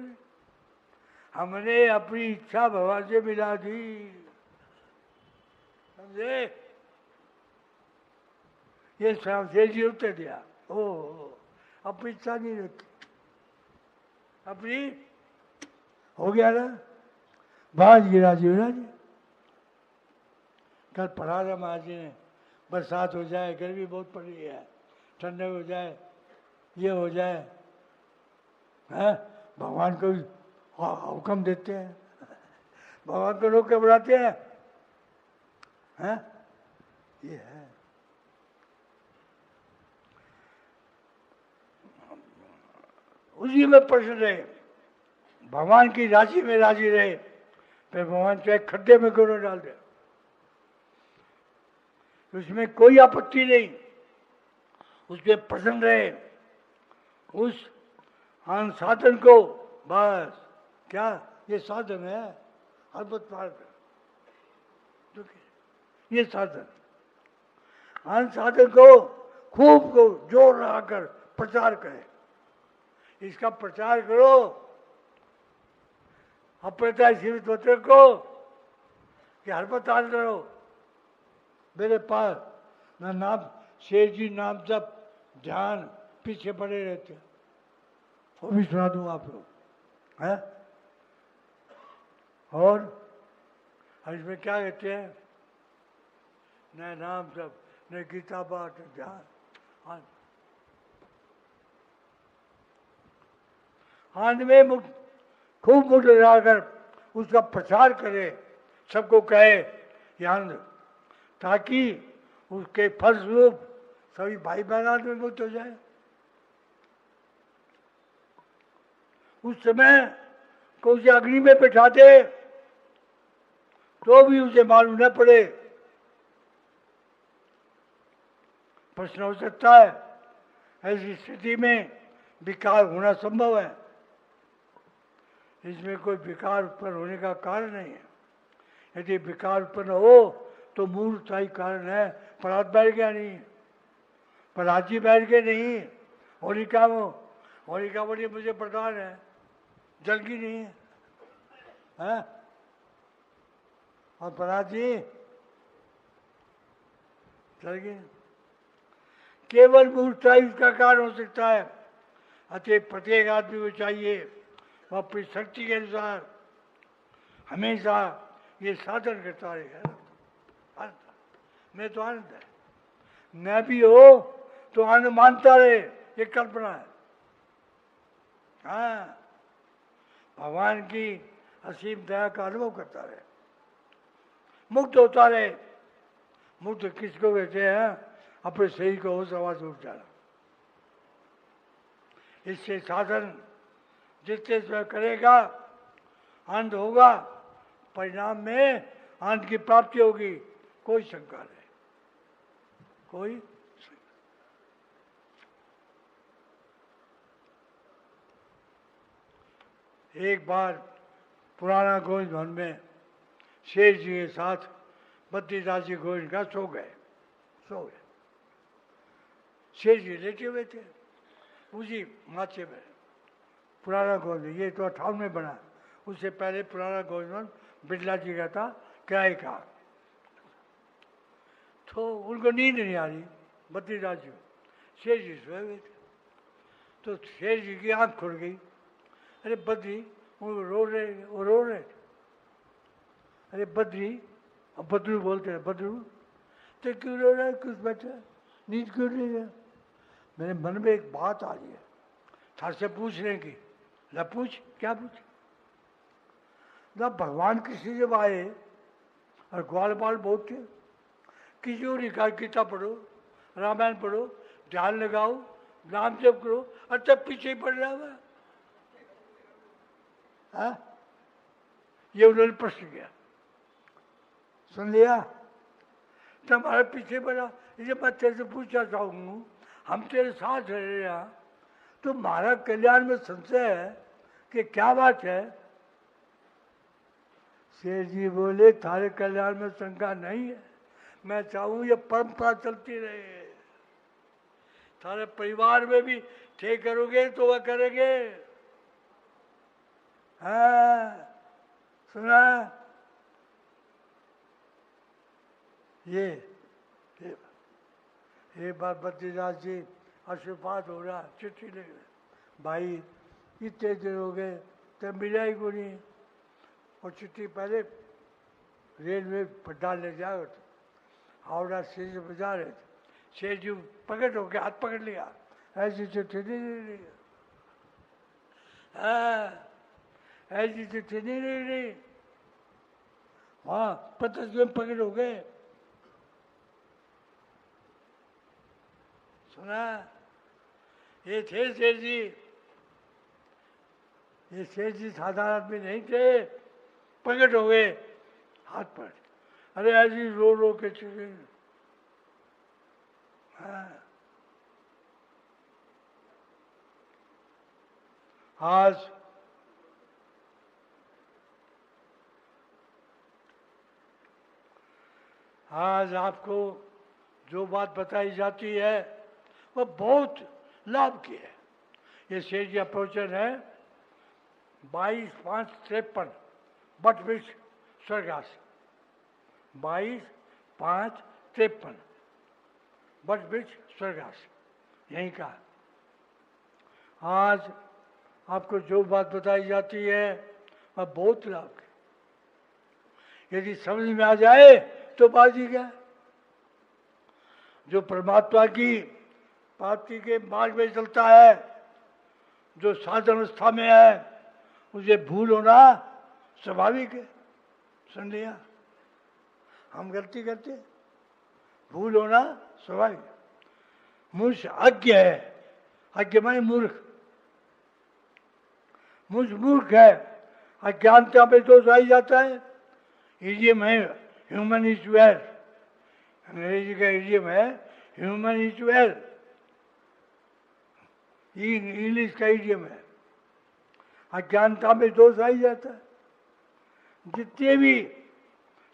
हमने अपनी इच्छा भगवान से मिला दी, समझे। ये शेर जी उत्तर दिया, ओ अपनी इच्छा नहीं रखी, अपनी हो गया ना, बाज गिरा जी ना जी। कल पढ़ा रहा महाराज जी ने, बरसात हो जाए, गर्मी बहुत पड़ रही है, ठंडक हो जाए, ये हो जाए, है भगवान को हुक्म देते हैं, भगवान को रोक के बुलाते हैं, ये है। उसी में प्रश्न रहे, भगवान की राजी में राजी रहे, फिर भगवान चाहे खड्डे में क्यों डाल दे, उसमें कोई आपत्ति नहीं, उसमें प्रसन्न रहे, उस साधन को। बस क्या ये साधन है, हरबत पार कर, ये साधन, साधन को खूब को जोर लगाकर प्रचार करें। इसका प्रचार करो, अप्रता जीवित होते को कि हरबताल करो। मेरे पास ना नाम, शेर जी नाम जब ध्यान पीछे पड़े रहते हैं, वो भी सुना दूं आप लोग, है। और इसमें क्या कहते हैं, न नाम जब, न गीता पाठ, ध्यान, हाथ में मुक्त, खूब मुक्त लगाकर उसका प्रचार करे, सबको कहे ध्यान, ताकि उसके फलस्वरूप सभी भाई बहन में मुक्त हो जाए। उस समय को उसे अग्नि में बैठा दे तो भी उसे मालूम न पड़े। प्रश्न हो सकता है, ऐसी स्थिति में विकार होना संभव है। इसमें कोई विकार उत्पन्न होने का कारण नहीं है। यदि विकार उत्पन्न हो तो मूलस्थायी कारण है, परात बैठ गया नहीं, पराजी बैठ गए नहीं, होलिका बोली मुझे प्रधान है, जल की नहीं है? और प्रहलाद जी जल गए। केवल मूर्खता इसका कारण हो सकता है। अतः प्रत्येक आदमी को चाहिए वह अपनी शक्ति के अनुसार हमेशा ये साधन करता रहेगा। मैं तो आनंद है, न भी हो तो आनंद मानता रहे, ये कल्पना है। हाँ, भगवान की असीम दया का अनुभव करता रहे, मुक्त होता रहे। मुक्त किसको कहते हैं? अपने शरीर को होश आवाज उठ जाना। इससे साधन जितने समय करेगा आनंद होगा, परिणाम में आनंद की प्राप्ति होगी, कोई शंका नहीं, कोई शंका। एक बार पुराना गोविंद भवन में शेर जी के साथ बद्रीदास जी गोविंद का सो गए। शेर जी लेटे हुए थे उसी माचे में। पुराना गोविंद ये तो 58 में बना, उससे पहले पुराना गोविंद बिरला जी का था किराए का। तो उनको नींद नहीं आ रही बद्रीदास जी, शेर जी सोए हुए थे। तो शेर जी की आंख खुल गई। अरे बद्री, वो रो रहे थे। अरे बद्री, अब बद्रू बोलते हैं, बद्रू तो क्यों रो रहा है? कुछ बच्चा नींद क्यों नहीं है? मेरे मन में एक बात आ रही है थार से पूछने की। ला पूछ, क्या पूछ? ना भगवान कृष्ण जब आए और ग्वाल बाल बहुत थे, किसी को नहीं कहा गीता पढ़ो, रामायण पढ़ो, ध्यान लगाओ, नाम जप करो, और तब पीछे ही पड़ रहा है। ये उन्होंने प्रश्न किया, सुन लिया? तुम्हारे पीछे पड़ा। ये मैं तेरे से पूछना चाहूंगा, हम तेरे साथ रह रहे हैं, तो हमारा कल्याण में संशय है कि क्या बात है? शेर जी बोले, थारे कल्याण में शंका नहीं है, मैं चाहूं ये परंपरा चलती रहे। थारे परिवार में भी ठीक करोगे तो वह करेंगे। हाँ, सुना? ये बात बद्रीदास जी आशीर्वाद हो रहा, चिट्ठी ले गए, भाई इतने दिन हो गए तब मिला ही को नहीं। और चिट्ठी पहले रेलवे पर डालने जाए थे, हावड़ा स्टेशन पर जा रहे थे। शेर जी पकड़ हो गया, हाथ पकड़ लिया, ऐसी चिट्ठी नहीं ले रही। हाँ, ऐसी चिट्ठी नहीं ले रही। वहाँ पता में पकड़ हो गए। सुना? ये थे शेर जी। ये शेर जी साधारण आदमी नहीं थे, प्रकट हो गए हाथ पर। अरे ऐसी रो रो के चुके। हाँ, आज आपको जो बात बताई जाती है वह बहुत लाभ की है। ये शेर जी प्रवचन है 22/5/53 बट वृक्ष स्वर्गास। 22/5/53 बट वृक्ष स्वर्गास, यही का। आज आपको जो बात बताई जाती है वह बहुत लाभ की। यदि समझ में आ जाए तो बाजी क्या। जो परमात्मा की प्राप्ति के मार्ग में चलता है, जो साधन अवस्था में है, उसे भूल होना स्वाभाविक है। सुन लिया? हम गलती करते, भूल होना स्वाभाविक। मूर्ख अज्ञ है, अज्ञ माने मूर्ख। मूर्ख है, अज्ञानता में दोष आई जाता है। इडियम है ह्यूमन इज वेल, अंग्रेजी का इडियम है ह्यूमन इज वेल, इंग्लिश का इडियम है। अज्ञानता में दोष आई जाता है। जितने भी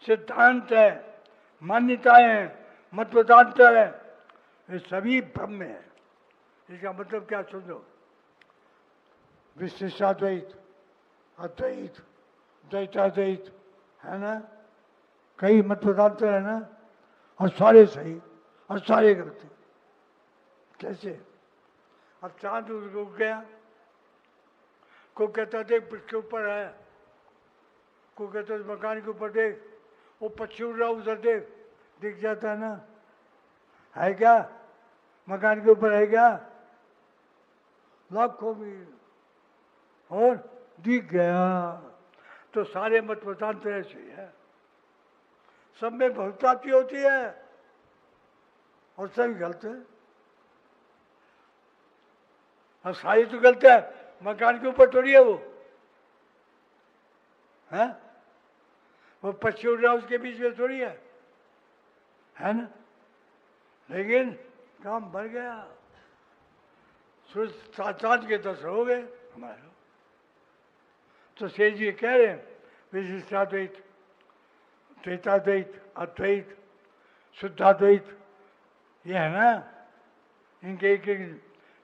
सिद्धांत है, मान्यताएं हैं, मतपदांतर है, ये सभी भ्रम में है। इसका मतलब क्या? सुनो, विशिष्टाद्वैत, अद्वैत, द्वैताद्वैत, है ना, कई मत बताते हैं ना, और सारे सही और सारे गलत। कैसे? अब चांद उग गया, को कहता देख पृथ्वी के ऊपर है, को कहता मकान के ऊपर देख, वो पक्षी उड़ रहा उधर देख, दिख जाता है ना, है क्या? मकान के ऊपर है क्या? लाखों मील, और दिख गया। तो सारे मत मतांतर ऐसे ही है, सब में बहुताती होती है और सभी गलत है। और सारी तो गलत है, मकान के ऊपर थोड़ी है वो, है? वो पक्षी उड़ रहा उसके बीच में थोड़ी है ना? लेकिन काम बढ़ गया, सूरज चांद के दर्शन हो गए हमारे। तो शेष जी कह रहे हैं विशिष्टाद्वैत, द्वैताद्वैत, अद्वैत, शुद्धाद्वैत, ये है ना, इनके एक एक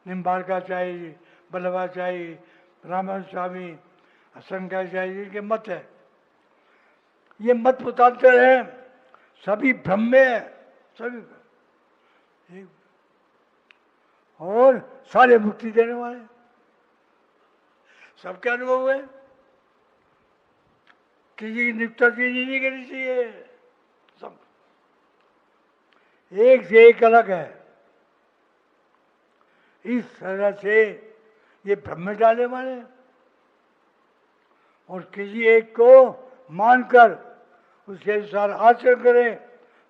निम्बार्काचार्य, बल्लभाचार्य, रामानंद स्वामी, शंकराचार्य, इनके मत है। ये मत मतांतर है, सभी भ्रम में है, सभी और सारे मुक्ति देने वाले, सबके अनुभव है, किसी की निष्ठा चीज नहीं करनी चाहिए, सब एक से एक अलग है। इस तरह से ये भ्रम में डाले वाले, और किसी एक को मानकर उसके अनुसार आचरण करें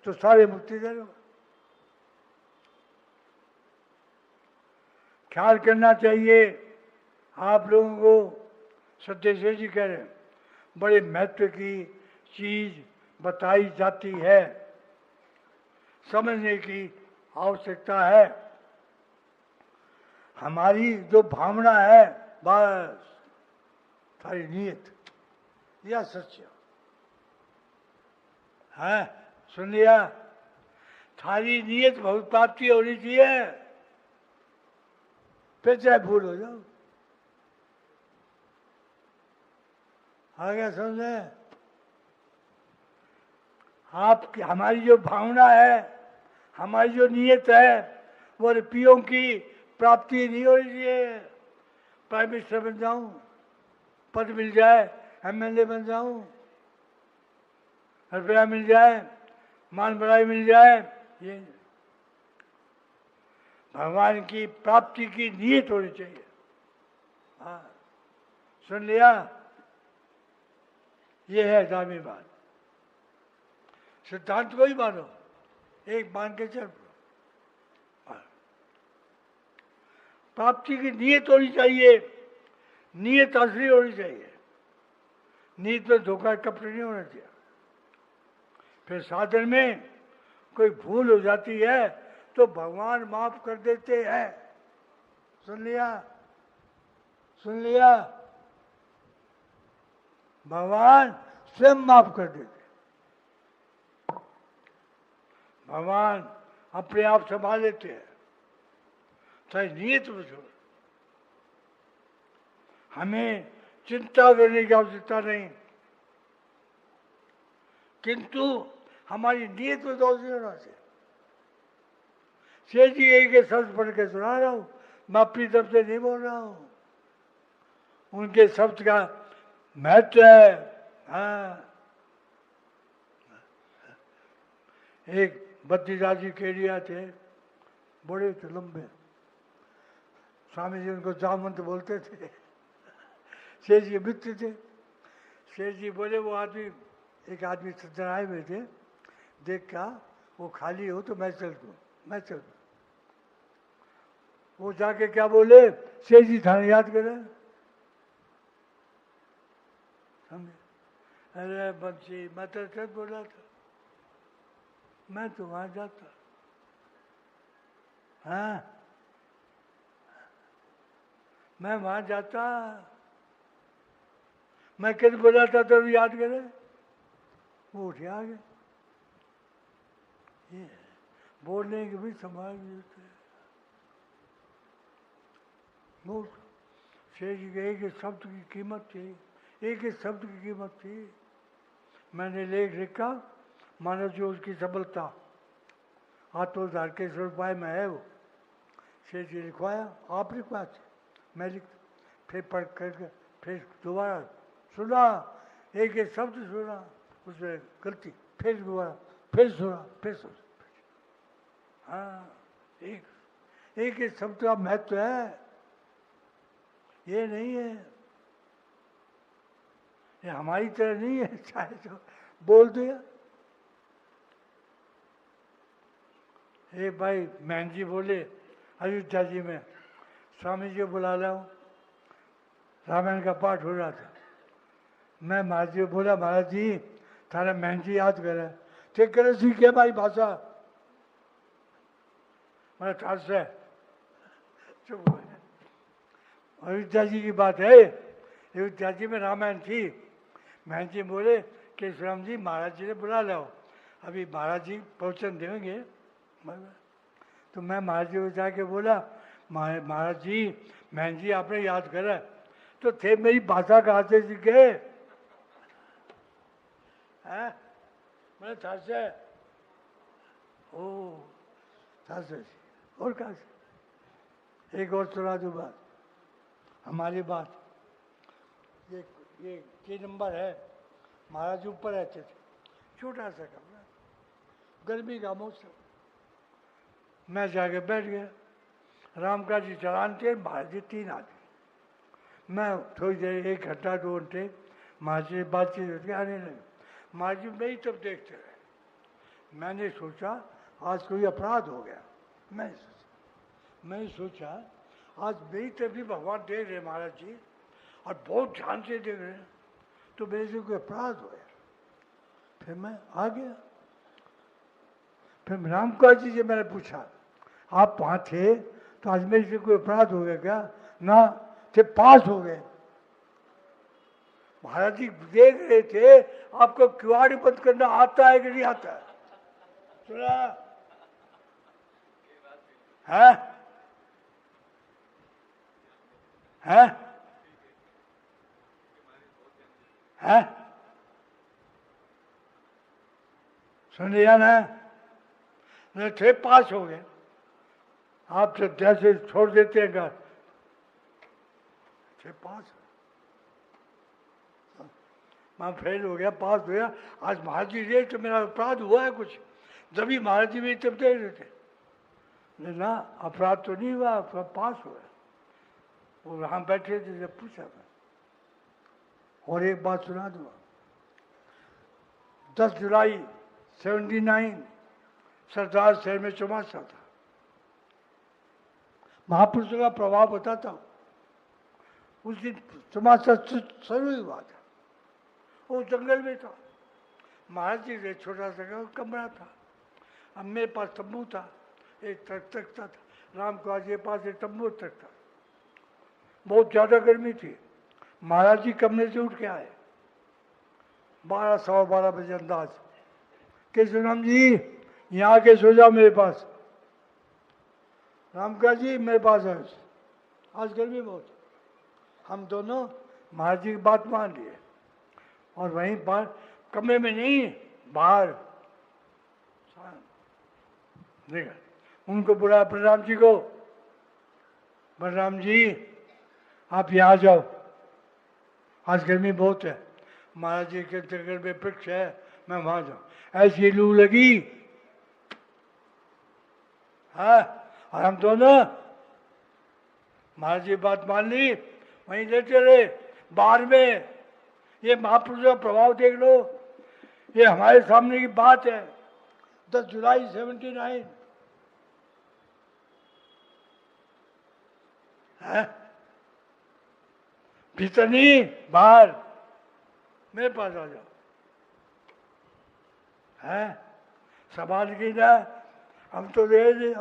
तो सारे मुक्ति दे रहे। ख्याल करना चाहिए आप लोगों को, सत्यशेष जी कह रहे हैं, बड़े महत्व की चीज बताई जाती है, समझने की आवश्यकता है। हमारी जो भावना है, बस सारी नियत या सच्चा है, सुन लिया? थारी नियत बहुत प्राप्ति होनी चाहिए, फिर चाहे भूल हो जाओ। आ गया समझे? आप हमारी जो भावना है, हमारी जो नियत है, वो रुपयों की प्राप्ति नहीं होनी चाहिए। प्राइम मिनिस्टर बन जाऊं, पद मिल जाए, एमएलए बन जाऊं, रुपया मिल जाए, मान बढ़ाई मिल जाए, ये भगवान की प्राप्ति की नियत होनी चाहिए। हाँ, सुन लिया? ये है दामी बात। सिद्धांत को ही मानो, एक मान के चल। प्राप्ति की नियत होनी चाहिए, नियत असली होनी चाहिए, नीयत में धोखा कपट नहीं होना चाहिए। फिर साधन में कोई भूल हो जाती है तो भगवान माफ कर देते हैं। सुन लिया? सुन लिया? भगवान स्वयं माफ कर देते, भगवान अपने आप संभाल लेते हैं, चाहे नियत में छोड़। हमें चिंता करने की आवश्यकता नहीं, किंतु हमारी नियत में दोष नहीं होना चाहिए। शेष जी एक शब्द पढ़ के सुना रहा हूं, मैं अपनी तरफ से नहीं बोल रहा हूं, उनके शब्द का महत्व है। हाँ, एक बद्रीदास जी केडिया थे, बड़े थे, लंबे, स्वामी जी उनको जामवंत बोलते थे। शेष जी मित्र थे। शेष जी बोले वो आदमी, एक आदमी सज्जन आए हुए थे, देख का वो खाली हो तो मैं चल दूँ, मैं चल दूँ। वो जाके क्या बोले, शेष जी थाने याद करे, समझे? अरे बंसी, मैं तो सच बोला था, मैं तो वहां जाता। हाँ, मैं वहां जाता, मैं किस बोला था तो याद करे, वो उठे आ गए। ये बोलने की भी संभाल देते हैं। शेष गए कि शब्द की कीमत थी, एक एक शब्द की कीमत थी। मैंने लेख लिखा, मानो जो उसकी सबलता आत्मोद्धार के उपाय में है वो से जी लिखवाया। आप लिखवाया थे, मैं लिख, फिर पढ़ कर फिर दोबारा सुना, एक एक शब्द सुना, उसमें गलती, फिर दोबारा, फिर सुना, फिर सुना। हाँ, एक एक शब्द का महत्व है, ये नहीं है, ये हमारी तरह नहीं है चाहे तो बोल दिया। एक भाई मैन जी बोले अयोध्या जी में स्वामी जी बुला लाओ, रामायण का पाठ हो रहा था। मैं महाराज जी बोला, महाराज जी थारा मैन जी याद करे थे करे सीखे भाई भाषा, मैं ठास से चुप हो गया। अयोध्या जी की बात है, अयोध्या जी में रामायण थी। महन जी बोले कि राम जी महाराज जी ने बुला लाओ, अभी महाराज जी प्रवचन देंगे। तो मैं महाराज जी को जाके बोला, महाराज जी महन जी आपने याद करा, तो थे मेरी भाषा कहाँ से सीखे? मैंने था से ओ था से और कहा से। एक और सुना दो बात, हमारी बात, ये नंबर है। महाराज ऊपर रहते थे, छोटा सा कमरा, गर्मी का मौसम। मैं जाके बैठ गया, रामका जी चलान थे, महाराज जी 3 आदमी। मैं थोड़ी देर 1 घंटा 2 घंटे महाराज जी बातचीत होती आने लगे। महाराज जी मेरी तब देखते रहे। मैंने सोचा आज कोई अपराध हो गया। मैंने सोचा आज मेरी तरफ भी भगवान देख रहे महाराज जी, और बहुत ध्यान से देख रहे हैं, तो मेरे से कोई अपराध हो गया। फिर मैं आ गया। फिर रामका जी से मैंने पूछा, आप वहाँ थे तो आज मेरे से कोई अपराध हो गया क्या? ना, थे पास हो गए। महाराज जी देख रहे थे आपको किवाड़ी बंद करना आता है कि नहीं आता है? सुना है? है? है? सुन लिया ना? थे पास हो गए। आप तो जैसे छोड़ देते हैं घर, थे पास, मैं फेल हो गया, पास हो गया। आज महाराज जी दे तो मेरा अपराध हुआ है कुछ, जब भी महाराज जी मेरी तब दे रहे थे। ना, अपराध तो नहीं हुआ, पास हुआ। वो वहां बैठे थे, जब पूछा मैं। और एक बात सुना दूंगा, 10 जुलाई 79 सरदार शहर में चौमासा था। महापुरुषों का प्रभाव बताता हूँ। उस दिन चौमासा शुरू हुआ था, वो जंगल में था। महाराज जी का छोटा सा कमरा था, अब मेरे पास तंबू था, एक तख्ता था। राम को आज के पास एक तंबू तख्ता। बहुत ज्यादा गर्मी थी। महाराज जी कमरे से उठ के आए 12 सवा 12 बजे अंदाज के, राम जी यहाँ आके सो जाओ मेरे पास। राम का जी मेरे पास है, आज गर्मी बहुत। हम दोनों महाराज जी की बात मान लिए, और वहीं पर कमरे में नहीं, बाहर देखा उनको बुलाया, बलराम जी को, बलराम जी आप यहाँ जाओ, आज गर्मी बहुत है। महाराज जी के जंगल में वृक्ष है, मैं वहां जाऊं। ऐसी लू लगी, हाँ, और हम दोनों महाराज जी बात मान ली, वहीं लेते रहे बाहर में। ये महापुरुष का प्रभाव देख लो, ये हमारे सामने की बात है। 10 जुलाई 79 है, भीतर नहीं, बाहर। मेरे पास आ जाओ, है सवाल की ना। हम तो रहे,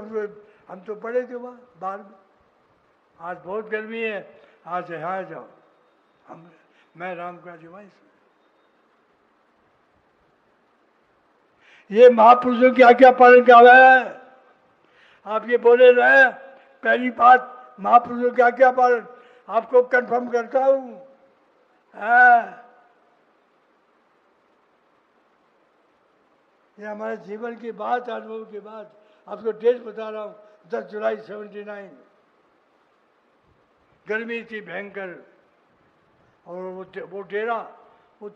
हम तो पड़े थे वहां बाहर में। आज बहुत गर्मी है, आज यहाँ जाओ। मैं राम का जीवाई। ये महापुरुषों क्या क्या पालन कर रहा है? आप ये बोले रहे, पहली बात महापुरुषों क्या क्या पालन, आपको कंफर्म करता हूं। हाँ। ये हमारे जीवन की बात, अनुभव की बात। आपको डेट बता रहा हूँ, 10 जुलाई 79। गर्मी थी भयंकर, और वो डेरा, वो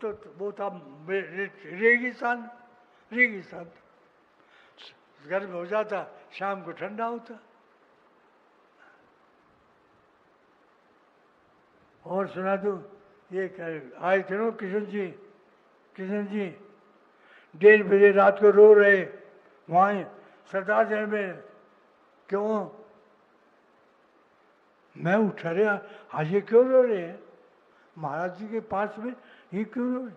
था रेगिस्तान। रेगिस्तान गर्म हो जाता, शाम को ठंडा होता। और सुना दो, ये आए थे ना किशन जी, 1:30 बजे रात को रो रहे वहाँ सरदार जन में। क्यों? मैं उठा रहा, आज ये क्यों रो रहे हैं महाराज जी के पास में, ये क्यों रो रहे?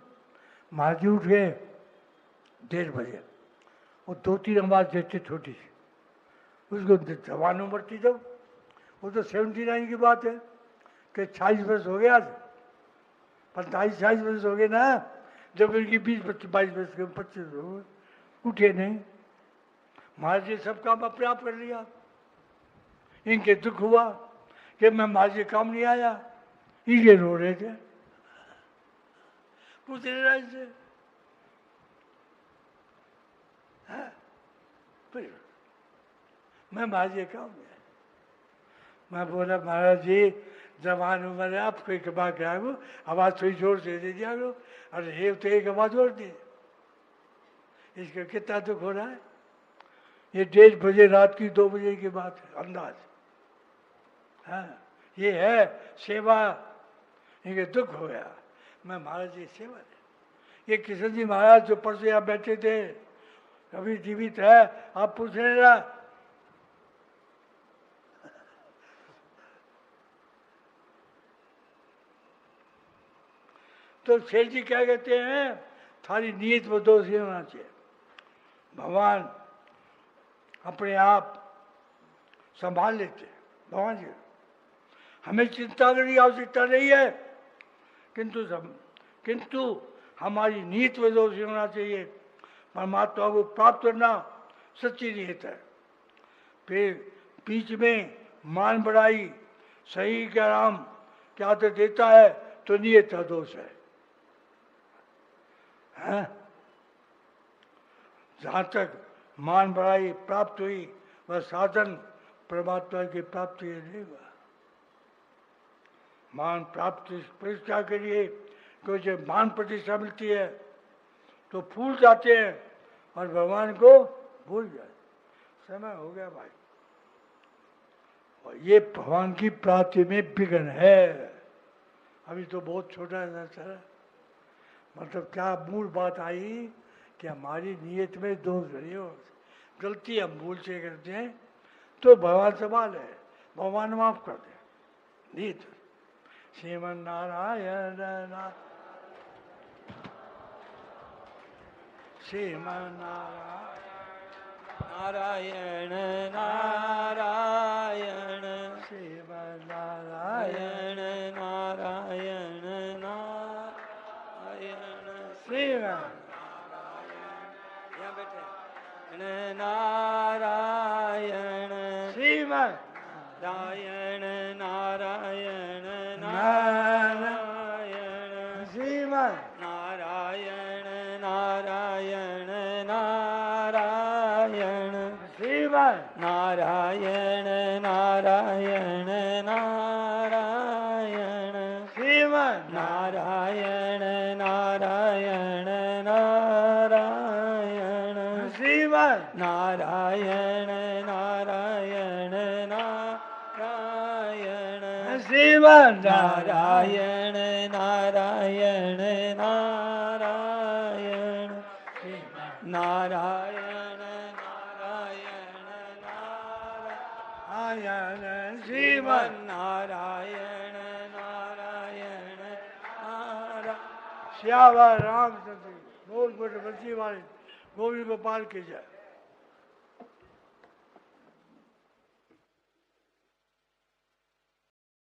महाराज जी उठ गए 1:30 बजे। वो 2-3 आवाज देते छोटी सी, उसको जवान उम्र थी जब, वो तो 79 की बात है कि 26 वर्ष हो गया, 45-46 वर्ष हो गए ना, जब इनकी 20-22 वर्ष के 25 हो गए, उठे नहीं। महाराज जी सब काम अपने आप कर लिया। इनके दुख हुआ कि मैं महाराज जी काम नहीं आया, इनके रो रहे थे, पूछ रहे थे। मैं महाराज जी काम नहीं आया। मैं बोला महाराज जी जवान उम्र है, आप कोई कमा के आगो, आवाज थोड़ी जोर से दे दिया करो। अरे हे तो एक आवाज और दी, इसका कितना दुख हो रहा है। ये 1:30 बजे रात की 2 बजे की बात है, अंदाज। हाँ, ये है सेवा। इनके दुख हो गया, मैं महाराज जी सेवा है। ये किशन जी महाराज जो परसों यहाँ बैठे थे, अभी जीवित है, आप पूछ रहे ना। तो सेठ जी क्या कहते हैं, थारी नीयत में दोष नहीं होना चाहिए। भगवान अपने आप संभाल लेते हैं। भगवान जी हमें चिंता करने की आवश्यकता नहीं है, किंतु हमारी नीयत में दोष नहीं होना चाहिए। परमात्मा को प्राप्त करना सच्ची नीयत है। फिर बीच में मान बढ़ाई, सही क्या राम क्या तो देता है, तो नीयत का दोष है। जहाँ तक मान बढ़ाई प्राप्त हुई, वह साधन परमात्मा की प्राप्ति नहीं हुआ। मान प्राप्त प्रतिष्ठा के लिए कोई जब मान प्रतिष्ठा मिलती है तो फूल जाते हैं और भगवान को भूल जाते। समय हो गया भाई, और ये भगवान की प्राप्ति में विघ्न है। अभी तो बहुत छोटा है, मतलब क्या मूल बात आई कि हमारी नीयत में दोष नहीं हो, गलती हम भूल से करते हैं तो भगवान सवाल है, भगवान माफ कर दे। नीत श्रीमन नारायण श्रीमन नारायण नारायण श्रीमन नारायण नारायण नारायण श्रीमन यहाँ बैठे नारायण श्रीमन नारायण नारायण नारायण श्रीमन नारायण नारायण नारायण श्रीमन नारायण नारायण नारायण श्रीमन नारायण नारायण नारायण श्रीमन नारायण नारायण नारायण श्रीमन नारायण नारायण नारायण नारायण नारायण श्रीमन नारायण नारायण नारायण श्यावर रामचंद्र बोल बोल बंसी वाले गोविंद गोपाल की जय।